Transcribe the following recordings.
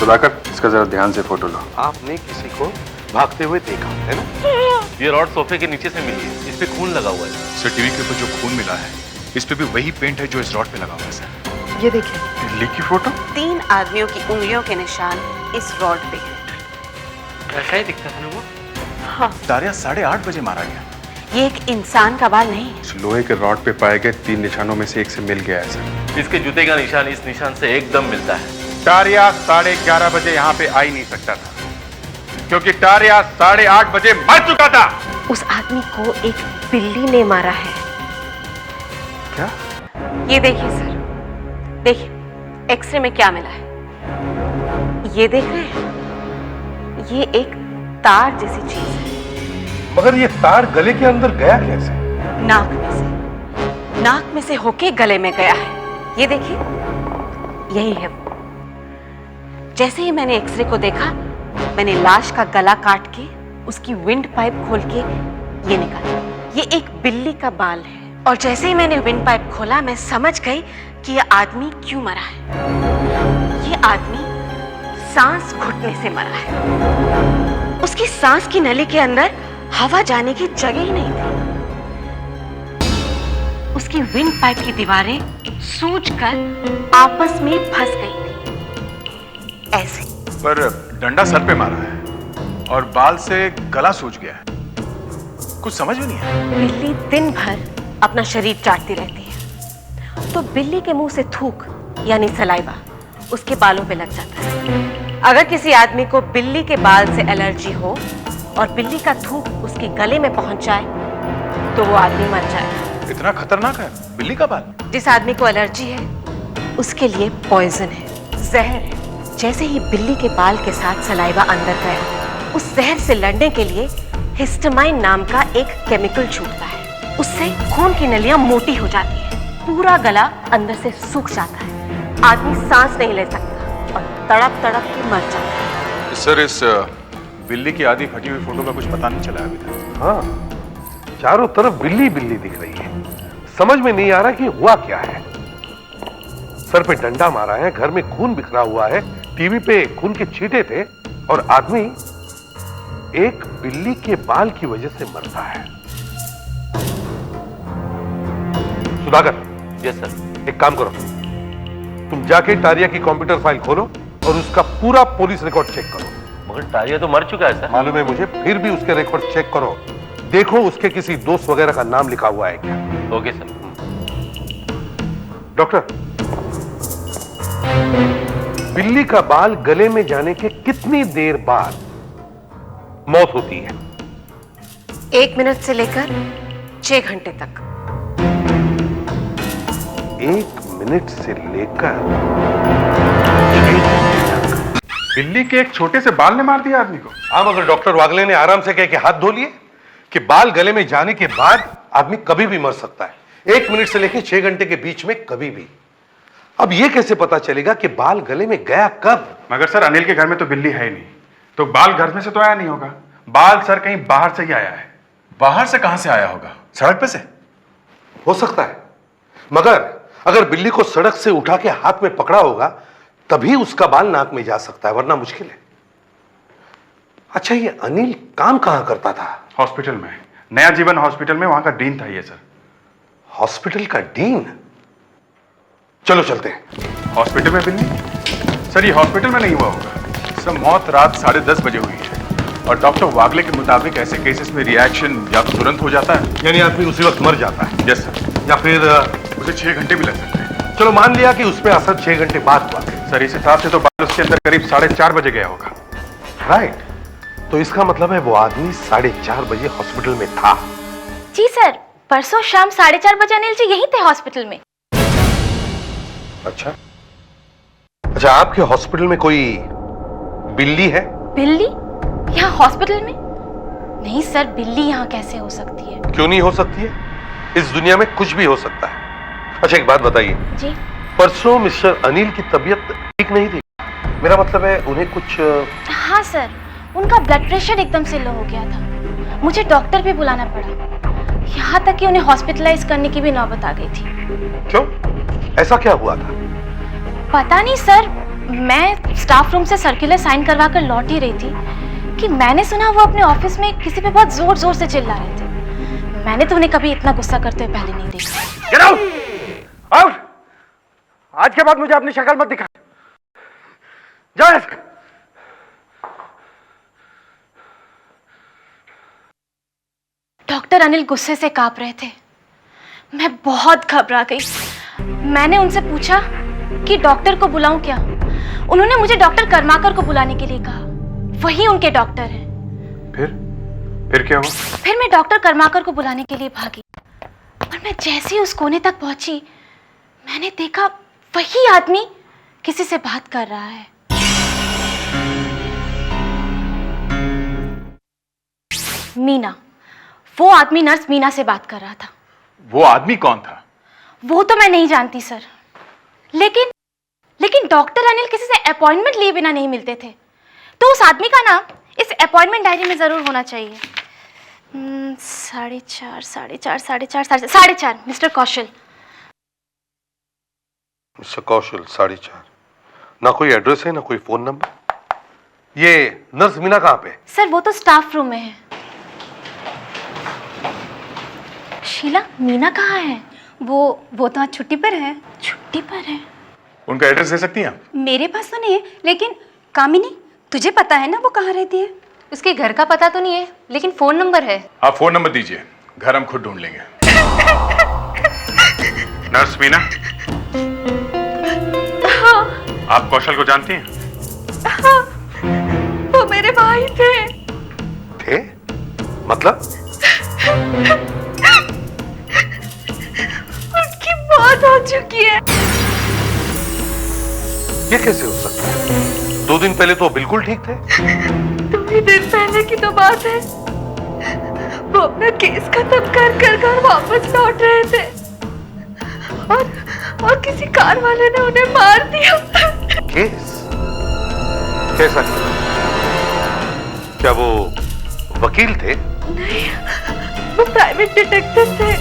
सुधाकर, इसका जरा ध्यान से फोटो लो। आपने किसी को भागते हुए देखा है ना? ये रॉड सोफे के नीचे से मिली है, इस पे खून लगा हुआ है। सर, टीवी के ऊपर जो खून मिला है इस पे भी वही पेंट है जो इस रॉड पे लगा हुआ है सर। ये देखिए, दिल्ली की फोटो। 3 आदमियों की उंगलियों के निशान इस रॉड पे हैं। ऐसा ही दिखता था ना वो। हाँ, तारिया 8:30 बजे मारा गया। ये एक इंसान का बाल नहीं है। इस लोहे के रॉड पे पाए गए 3 निशानों में से एक से मिल गया है सर। इसके जूते का निशान इस निशान से एकदम मिलता है। टारिया 11:30 बजे यहाँ पे आ ही नहीं सकता था, क्योंकि टारिया 8:30 बजे मर चुका था। उस आदमी को एक बिल्ली ने मारा है। क्या? ये देखिए सर, देखिए एक्सरे में क्या मिला है। ये देख रहे हैं, ये एक तार जैसी चीज है। मगर ये तार गले के अंदर गया कैसे? नाक में से होके गले में गया है। ये देखिए, यही है वो। जैसे ही मैंने एक्सरे को देखा, मैंने लाश का गला काट के उसकी विंड पाइप खोल के ये निकाला। ये एक बिल्ली का बाल है। और जैसे ही मैंने विंड पाइप खोला, मैं समझ गई कि यह आदमी क्यों मरा है। ये आदमी सांस घुटने से मरा है। उसकी सांस की नली के अंदर हवा जाने की जगह ही नहीं थी। उसकी विंड पाइप की दीवारें सूजकर आपस में फंस गई थी, ऐसे। पर डंडा सर पे मारा है और बाल से गला सूज गया है, कुछ समझ में नहीं आया। बिल्ली दिन भर अपना शरीर चाटती रहती है, तो बिल्ली के मुंह से थूक यानी सलाइवा उसके बालों पे लग जाता है। अगर किसी आदमी को बिल्ली के बाल से एलर्जी हो और बिल्ली का थूक उसके गले में पहुंच जाए, तो वो आदमी मर जाए। इतना खतरनाक है बिल्ली का बाल? जिस आदमी को एलर्जी है उसके लिए पॉइजन है, जहर है। जैसे ही बिल्ली के बाल के साथ सलाइवा अंदर गया, उस जहर से लड़ने के लिए हिस्टामाइन नाम का एक केमिकल छूटता है। उससे खून की नलियां मोटी हो जाती है, पूरा गला अंदर से सूख जाता है, आदमी सांस नहीं ले सकता और तड़प तड़प के मर जाता है। सर, इस बिल्ली की आधी फटी हुई फोटो का कुछ पता नहीं चला अभी तक। हाँ, चारों तरफ बिल्ली बिल्ली दिख रही है। समझ में नहीं आ रहा कि हुआ क्या है। सर पे डंडा मारा है, घर में खून बिखरा हुआ है, टीवी पे खून के छींटे थे, और आदमी एक बिल्ली के बाल की वजह से मरता है। सुधाकर। Yes sir. एक काम करो, तुम जाके टारिया की कंप्यूटर फाइल खोलो और उसका पूरा पुलिस रिकॉर्ड चेक करो। मगर टारिया तो मर चुका है सर। मालूम है मुझे, फिर भी उसके रिकॉर्ड चेक करो, देखो उसके किसी दोस्त वगैरह का नाम लिखा हुआ है क्या। Okay sir. डॉक्टर, बिल्ली का बाल गले में जाने के कितनी देर बाद मौत होती है? 1 मिनट से लेकर 6 घंटे तक। 1 मिनट से लेकर बिल्ली के एक छोटे से बाल ने मार दिया आदमी को? हाँ, मगर डॉक्टर वागले ने आराम से कह के हाथ धो लिए कि बाल गले में जाने के बाद आदमी कभी भी मर सकता है, 1 मिनट से लेकर 6 घंटे के बीच में कभी भी। अब यह कैसे पता चलेगा कि बाल गले में गया कब? मगर सर, अनिल के घर में तो बिल्ली है ही नहीं, तो बाल घर में से तो आया नहीं होगा। बाल सर कहीं बाहर से ही आया है। बाहर से कहां से आया होगा? सड़क पे से? हो सकता है, मगर अगर बिल्ली को सड़क से उठा के हाथ में पकड़ा होगा तभी उसका बाल नाक में जा सकता है, वरना मुश्किल है। अच्छा, ये अनिल काम कहां करता था? हॉस्पिटल में, नया जीवन हॉस्पिटल में, वहां का डीन था ये सर। हॉस्पिटल का डीन? चलो चलते हैं। हॉस्पिटल में बिल्ली? सर, ये हॉस्पिटल में नहीं हुआ होगा सर। मौत रात 10:30 बजे हुई है और डॉक्टर वागले के मुताबिक ऐसे केसेस में रिएक्शन या तो तुरंत हो जाता है, यानी आदमी उसी वक्त मर जाता है। यस सर, या फिर उसे 6 घंटे भी लग सकते हैं। चलो मान लिया कि उसमें असर 6 घंटे बाद हुआ। सर, इस हिसाब से तो बाल उसके अंदर करीब 4:30 बजे गया होगा। राइट, तो इसका मतलब है वो आदमी 4:30 बजे हॉस्पिटल में था। जी सर, परसों शाम 4:30 बजे अनिल जी यहीं थे हॉस्पिटल में। अच्छा अच्छा, आपके हॉस्पिटल में कोई बिल्ली है? बिल्ली यहाँ हॉस्पिटल में? नहीं सर, बिल्ली यहाँ कैसे हो सकती है? क्यों नहीं हो सकती है? इस दुनिया में कुछ भी हो सकता है। अच्छा, एक बात बताइए जी। परसों मिस्टर अनिल की तबीयत ठीक नहीं थी, मेरा मतलब है उन्हें कुछ। हाँ सर, उनका ब्लड प्रेशर एकदम से लो हो गया था, मुझे डॉक्टर भी बुलाना पड़ा, यहाँ तक कि उन्हें हॉस्पिटलाइज करने की भी नौबत आ गई थी। क्यों, ऐसा क्या हुआ था? पता नहीं सर, मैं स्टाफ रूम से सर्कुलर साइन करवा कर लौट ही रही थी कि मैंने सुना वो अपने ऑफिस में किसी पे बहुत जोर जोर से चिल्ला रहे थे। मैंने तो उन्हें कभी इतना गुस्सा करते हुए पहले नहीं देखा। Get out! Out! आज के बाद मुझे अपनी शक्ल मत दिखा। जाओ। डॉक्टर अनिल गुस्से से कांप रहे थे। मैं बहुत घबरा गई। मैंने उनसे पूछा कि डॉक्टर को बुलाऊं क्या। उन्होंने मुझे डॉक्टर कर्माकर को बुलाने के लिए कहा। वही उनके डॉक्टर हैं। फिर क्या हुआ? फिर मैं डॉक्टर कर्माकर को बुलाने के लिए भागी और मैं जैसे ही उस कोने तक पहुंची, मैंने देखा वही आदमी किसी से बात कर रहा है। मीना, वो आदमी नर्स मीना से बात कर रहा था। वो आदमी कौन था? वो तो मैं नहीं जानती सर, लेकिन डॉक्टर अनिल किसी से अपॉइंटमेंट लिए बिना नहीं मिलते थे, तो उस आदमी का नाम इस अपॉइंटमेंट डायरी में जरूर होना चाहिए। 4:30 मिस्टर कौशल। मिस्टर कौशल 4:30। ना कोई एड्रेस है ना कोई फोन नंबर। ये नर्स मीना कहाँ पे? सर वो तो स्टाफ रूम में है। शीला, मीना कहाँ है? वो तो आज छुट्टी पर है। छुट्टी पर है? उनका एड्रेस दे सकती हैं आप? मेरे पास तो नहीं है, लेकिन कामिनी तुझे पता है ना वो कहाँ रहती है? उसके घर का पता तो नहीं है, लेकिन फोन नंबर है। आप फोन नंबर दीजिए, घर हम खुद ढूंढ लेंगे। नर्स मीना, हाँ। आप कौशल को जानती हैं? हाँ, वो मेरे भाई थे। थे? मतलब? उनकी मौत हो चुकी है। ये कैसे हो सकता है? 2 दिन पहले तो बिल्कुल ठीक थे। 2 ही दिन पहले की तो बात है। वो अपना केस खत्म कर वापस लौट रहे थे और किसी कार वाले ने उन्हें मार दिया। केस? कैसा केस? क्या वो वकील थे? नहीं, वो प्राइवेट डिटेक्टिव थे,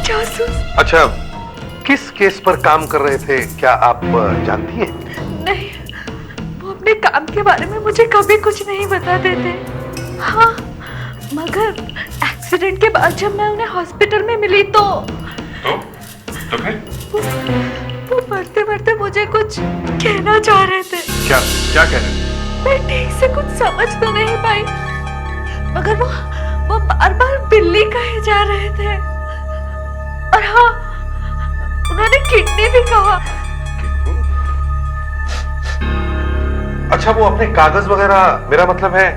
जासूस। अच्छा, किस केस पर काम कर रहे थे क्या आप जानती हैं? नहीं, वो अपने काम के बारे में मुझे कभी कुछ नहीं बताते थे। हाँ, मगर एक्सीडेंट के बाद जब मैं उन्हें हॉस्पिटल में मिली तो फिर? वो मरते मरते मुझे कुछ कहना चाह रहे थे। क्या कह रहे थे? मैं ठीक से कुछ समझ तो नहीं पाई, मगर वो बार बार बिल्ली कहे जा रहे थे। और हाँ, उन्होंने किडनी भी कहा। अच्छा, वो अपने कागज वगैरह, मेरा मतलब है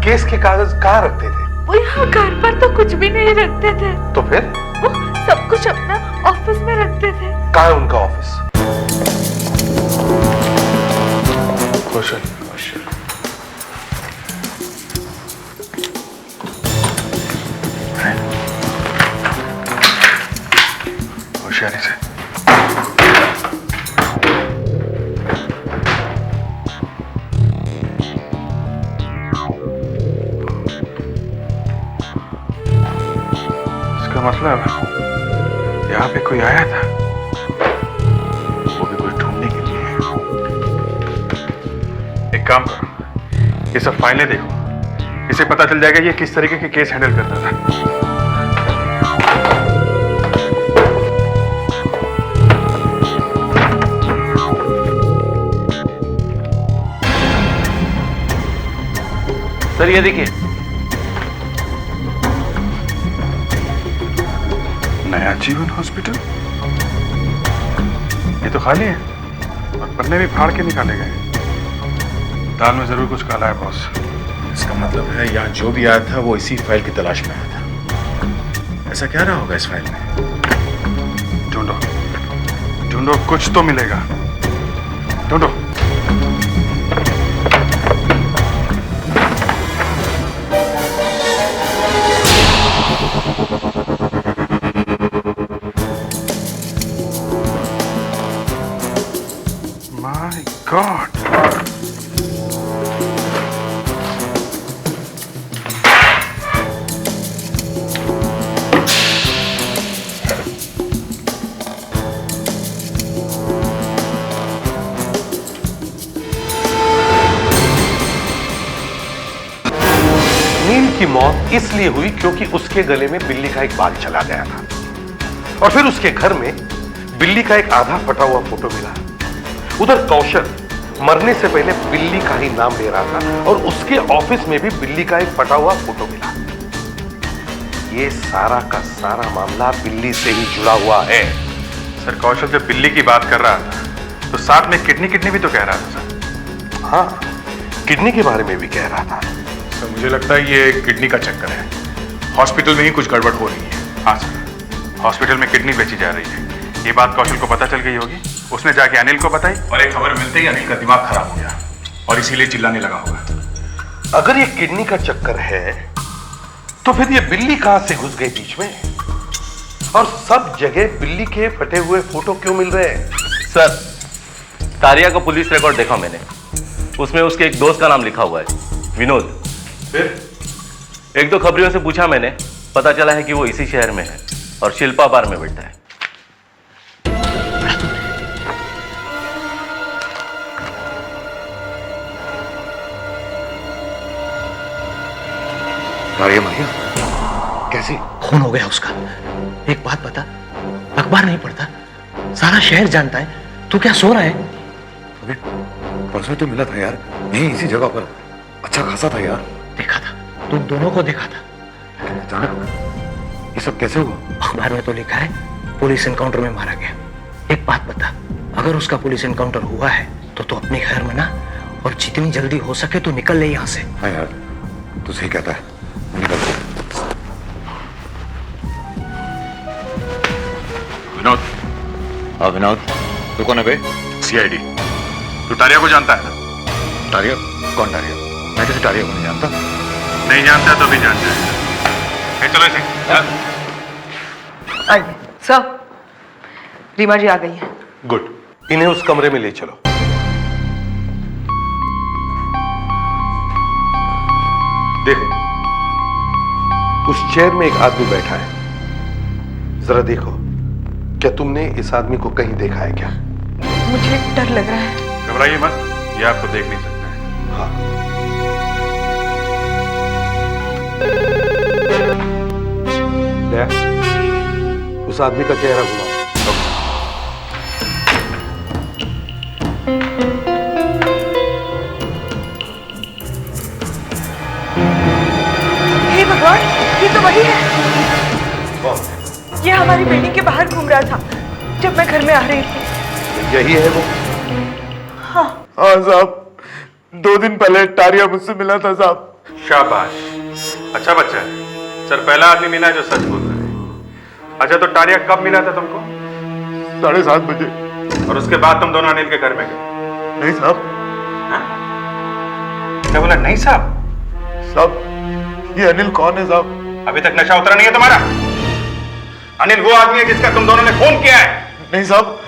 केस के कागज कहाँ रखते थे? वो यहाँ घर पर तो कुछ भी नहीं रखते थे। तो फिर? वो सब कुछ अपना ऑफिस में रखते थे। कहाँ है उनका ऑफिस? कौशल, होशियारी से। इसका मतलब यहाँ पे कोई आया था, वो भी कुछ ढूंढने के लिए। एक काम करो, ये सब फाइलें देखो, इसे पता चल जाएगा ये किस तरीके के केस हैंडल करता था। सर ये देखिए, नया जीवन हॉस्पिटल। ये तो खाली है और पन्ने भी फाड़ के निकाले गए। दाल में जरूर कुछ काला है बॉस। इसका मतलब है यहाँ जो भी आया था वो इसी फाइल की तलाश में आया था। ऐसा क्या रहा होगा इस फाइल में? ढूंढो ढूंढो, कुछ तो मिलेगा। ढूंढो। My God. की मौत इसलिए हुई क्योंकि उसके गले में बिल्ली का एक बाल चला गया था, और फिर उसके घर में बिल्ली का एक आधा फटा हुआ फोटो मिला। उधर कौशल मरने से पहले बिल्ली का ही नाम ले रहा था, और उसके ऑफिस में भी बिल्ली का एक फटा हुआ फोटो मिला। ये सारा का सारा मामला बिल्ली से ही जुड़ा हुआ है। सर कौशल जब बिल्ली की बात कर रहा था तो साथ में किडनी भी तो कह रहा था सर। हाँ, किडनी के बारे में भी कह रहा था। सर मुझे लगता है ये किडनी का चक्कर है। हॉस्पिटल में ही कुछ गड़बड़ हो रही है। हाँ सर, हॉस्पिटल में किडनी बेची जा रही है। ये बात कौशल को पता चल गई होगी, उसने जाके अनिल को बताई और एक खबर मिलते ही अनिल का दिमाग खराब हो गया और इसीलिए चिल्लाने लगा होगा। अगर ये किडनी का चक्कर है तो फिर ये बिल्ली कहां से घुस गई बीच में, और सब जगह बिल्ली के फटे हुए फोटो क्यों मिल रहे हैं? सर, तारिया का पुलिस रिकॉर्ड देखा मैंने, उसमें उसके एक दोस्त का नाम लिखा हुआ है, विनोद। फिर एक दो खबरियों से पूछा मैंने, पता चला है कि वो इसी शहर में है और शिल्पा बार में बैठता है। तारिया मारिया कैसी? खून हो गया उसका। एक बात बता, अखबार नहीं पढ़ता, सारा शहर जानता है, तू क्या सो रहा है? अभी परसों तो मिला था यार, यहीं इसी जगह पर, अच्छा खासा था यार। देखा था, तुम दोनों को देखा था। लेकिन अचानक ये सब कैसे हुआ? अखबार में तो लिखा है पुलिस एनकाउंटर में मारा गया। एक बात बता, अगर उसका पुलिस एनकाउंटर हुआ है तो तू अपने घर में ना, और जितनी जल्दी हो सके तो निकल ले यहाँ से। हाँ यार, तू सही कहता है, निकल। विनोद। हाँ विनोद, तू कौन है बे? सीआईडी। तू तारिया को जानता है? तारिया? कौन तारिया? मैं किसी तारिया को नहीं जानता। नहीं जानता तो भी जानता है। चलो इसे आइए सर, रीमा जी आ गई है। गुड, इन्हें उस कमरे में ले चलो। देखो, उस चेयर में एक आदमी बैठा है, जरा देखो, क्या तुमने इस आदमी को कहीं देखा है क्या? मुझे डर लग रहा है। घबराइए मत, ये आपको देख नहीं सकता है। हाँ, दया, उस आदमी का चेहरा घुमाओ। हे भगवान, ये तो वही है। ये हमारी बिल्डिंग के बाहर घूम रहा था जब मैं घर में आ रही थी। यही है वो? हाँ। हाँ साहब, 2 दिन पहले तारिया मुझसे मिला था साहब। शाबाश, अच्छा बच्चा है। सर पहला आदमी मिला है जो सच बोल रहा है। अच्छा तो तारिया कब मिला था तुमको? 7:30 बजे। और उसके बाद तुम दोनों अनिल के घर में गए? नहीं साहब। हाँ? क्या बोला? नहीं साहब? साहब, ये अनिल कौन है साहब? अभी तक नशा उतरा नहीं है तुम्हारा? अनिल वो आदमी है जिसका तुम दोनों ने खून किया है। नहीं साहब,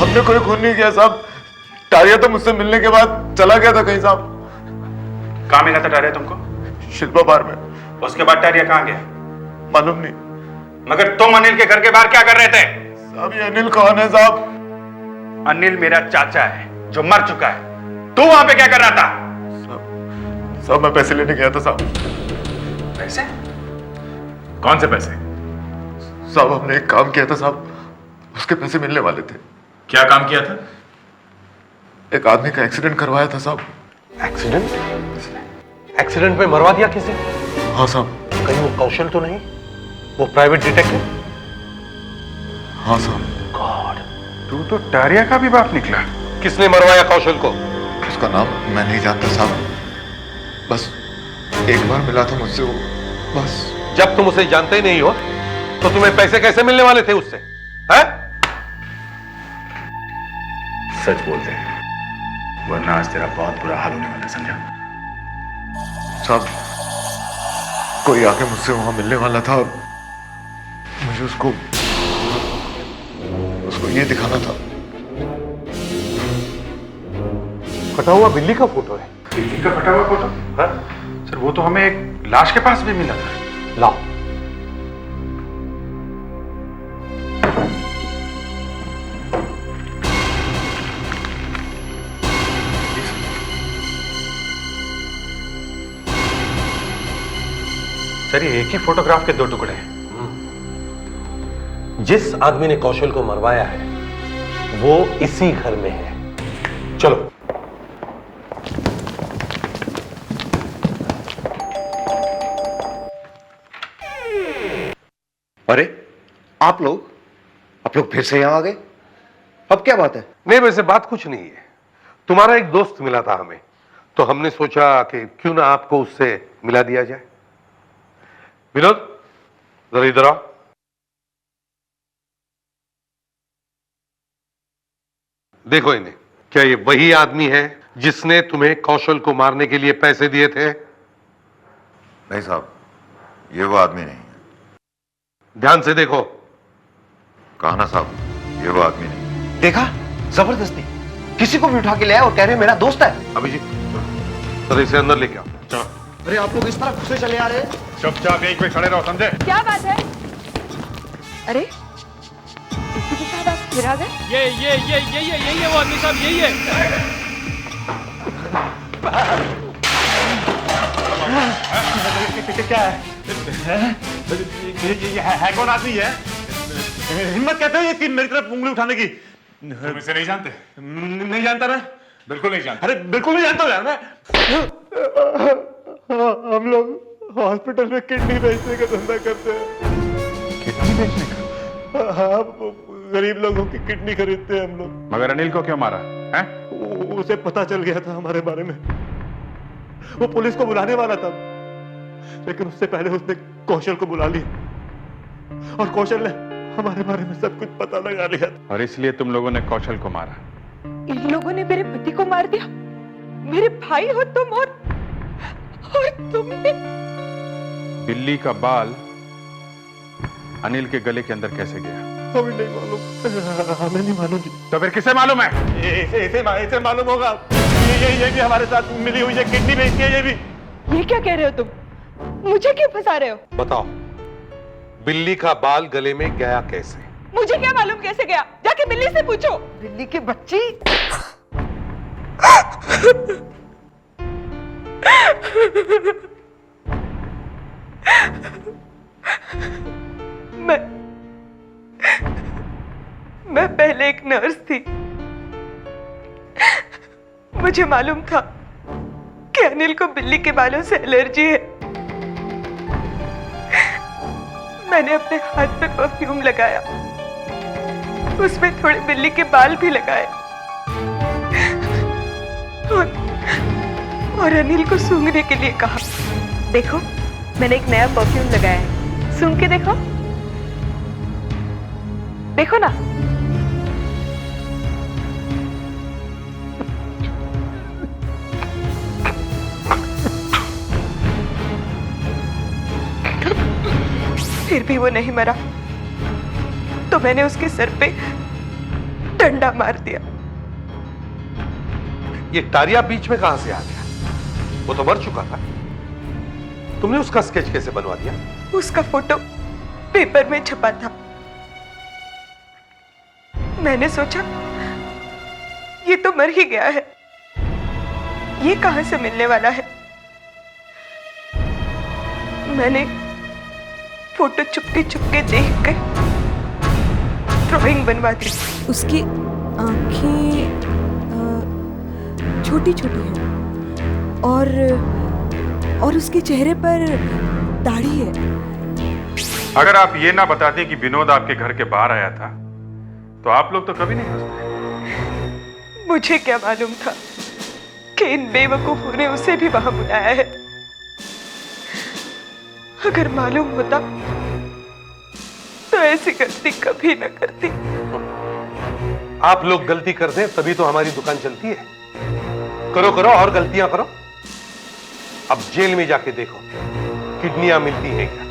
हमने कोई खून नहीं किया साहब। तारिया तो मुझसे मिलने के बाद चला गया था कहीं साहब। कहाँ मिला था तारिया तुमको? शिल्पा बार में। उसके बाद तारिया कहाँ गया? मालूम नहीं। मगर तुम अनिल के घर के बाहर क्या कर रहे थे? साहब ये अनिल कौन है साहब? अनिल मेरा चाचा है जो मर चुका है। तू वहां पे क्या कर रहा था? साहब मैं पैसे लेने गया था साहब। पैसे? कौन से पैसे? साहब हमने एक काम किया था साहब, उसके पैसे मिलने वाले थे। क्या काम किया था? एक आदमी का एक्सीडेंट करवाया था साहब। एक्सीडेंट? एक्सीडेंट में मरवा दिया किसी? हाँ साहब। कहीं वो कौशल तो नहीं, वो प्राइवेट डिटेक्टिव? हाँ साहब। गॉड, तू तो तारिया का भी बाप निकला। किसने मरवाया कौशल को? उसका नाम मैं नहीं जानता साहब, बस एक बार मिला था मुझसे वो, बस। जब तुम उसे जानते ही नहीं हो तो तुम्हें पैसे कैसे मिलने वाले थे उससे? हैं? सच बोलते हैं, वरना आज तेरा बहुत बुरा हाल होने वाला, समझा? साहब कोई आके मुझसे वहां मिलने वाला था और मुझे उसको ये दिखाना था। फटा हुआ बिल्ली का फोटो है। बिल्ली का फटा हुआ फोटो? हाँ सर, वो तो हमें एक लाश के पास भी मिला था। लाओ। सर ये एक ही फोटोग्राफ के दो टुकड़े हैं। जिस आदमी ने कौशल को मरवाया है वो इसी घर में है। चलो। अरे आप लोग फिर से यहां आ गए। अब क्या बात है? नहीं, वैसे बात कुछ नहीं है। तुम्हारा एक दोस्त मिला था हमें, तो हमने सोचा कि क्यों ना आपको उससे मिला दिया जाए। विनोद, जरा इधर आओ। देखो इन्हें, क्या ये वही आदमी है जिसने तुम्हें कौशल को मारने के लिए पैसे दिए थे? नहीं साहब, ये वो आदमी नहीं है। ध्यान से देखो। कहा ना साहब, ये वो आदमी नहीं। देखा, जबरदस्ती किसी को भी उठा के ले आया और कह रहे मेरा दोस्त है। अभिजीत, जरा इसे अंदर लेके आओ। अरे आप लोग इस तरह घुसे चले आ रहे हैं। चुपचाप यहीं पे खड़े रहो, समझे? क्या बात है? अरे इसी के साथ आप फिर आ गए? यही है वो आदमी साहब, यही है। क्या है कौन आदमी है? हिम्मत कहते हैं इसकी मेरी तरफ उंगली उठाने की। तुम इसे नहीं जानते? नहीं जानता ना? बिल्कुल नहीं जानता। अरे बिल्कुल नहीं जानता यार मैं। हम लोग हॉस्पिटल में किडनी बेचने का धंधा करते हैं। किडनी बेचने का? हाँ, गरीब लोगों की किडनी खरीदते हैं हम लोग। मगर अनिल को क्यों मारा है? उसे पता चल गया था हमारे बारे में। वो पुलिस को बुलाने वाला था, लेकिन उससे पहले उसने कौशल को बुला लिया और कौशल ने हमारे बारे में सब कुछ पता लगा लिया। और इसलिए तुम लोगों ने कौशल को मारा? इन लोगों ने मेरे पति को मार दिया। मेरे भाई हो तुम और तुमने। बिल्ली का बाल अनिल के गले के अंदर कैसे गया? हमें नहीं मालूम। हमें नहीं मालूम। तो फिर किसे मालूम है? इसे मालूम होगा। ये भी हमारे साथ मिली हुई है, किडनी बेचती है ये भी। ये क्या कह रहे हो तुम? मुझे क्यों फंसा रहे हो? बताओ, बिल्ली का बाल गले में गया कैसे? मुझे क्या मालूम कैसे गया? जाके बिल्ली से पूछो। बिल्ली की बच्ची। मैं पहले एक नर्स थी। मुझे मालूम था कि अनिल को बिल्ली के बालों से एलर्जी है। मैंने अपने हाथ पे परफ्यूम लगाया, उसमें थोड़े बिल्ली के बाल भी लगाए और अनिल को सूंघने के लिए कहा। देखो, मैंने एक नया परफ्यूम लगाया है, सूंघ के देखो। देखो ना। फिर भी वो नहीं मरा, तो मैंने उसके सर पे डंडा मार दिया। ये टारिया बीच में कहां से आ गया? वो तो मर चुका था। तुमने उसका स्केच कैसे बनवा दिया? उसका फोटो पेपर में छपा था। मैंने सोचा ये तो मर ही गया है, ये कहां से मिलने वाला है। मैंने फोटो चुपके चुपके देखकर ड्राइंग बनवा दी। उसकी आंखें छोटी छोटी हैं और उसके चेहरे पर दाढ़ी है। अगर आप ये ना बताते कि विनोद आपके घर के बाहर आया था, तो आप लोग तो कभी नहीं हंसते। मुझे क्या मालूम था कि इन बेवकूफों ने उसे भी वहां बुलाया है। अगर मालूम होता तो ऐसी गलती कभी न करती। आप लोग गलती कर दें तभी तो हमारी दुकान चलती है। करो करो और गलतियां करो। अब जेल में जाके देखो किडनियां मिलती हैं क्या।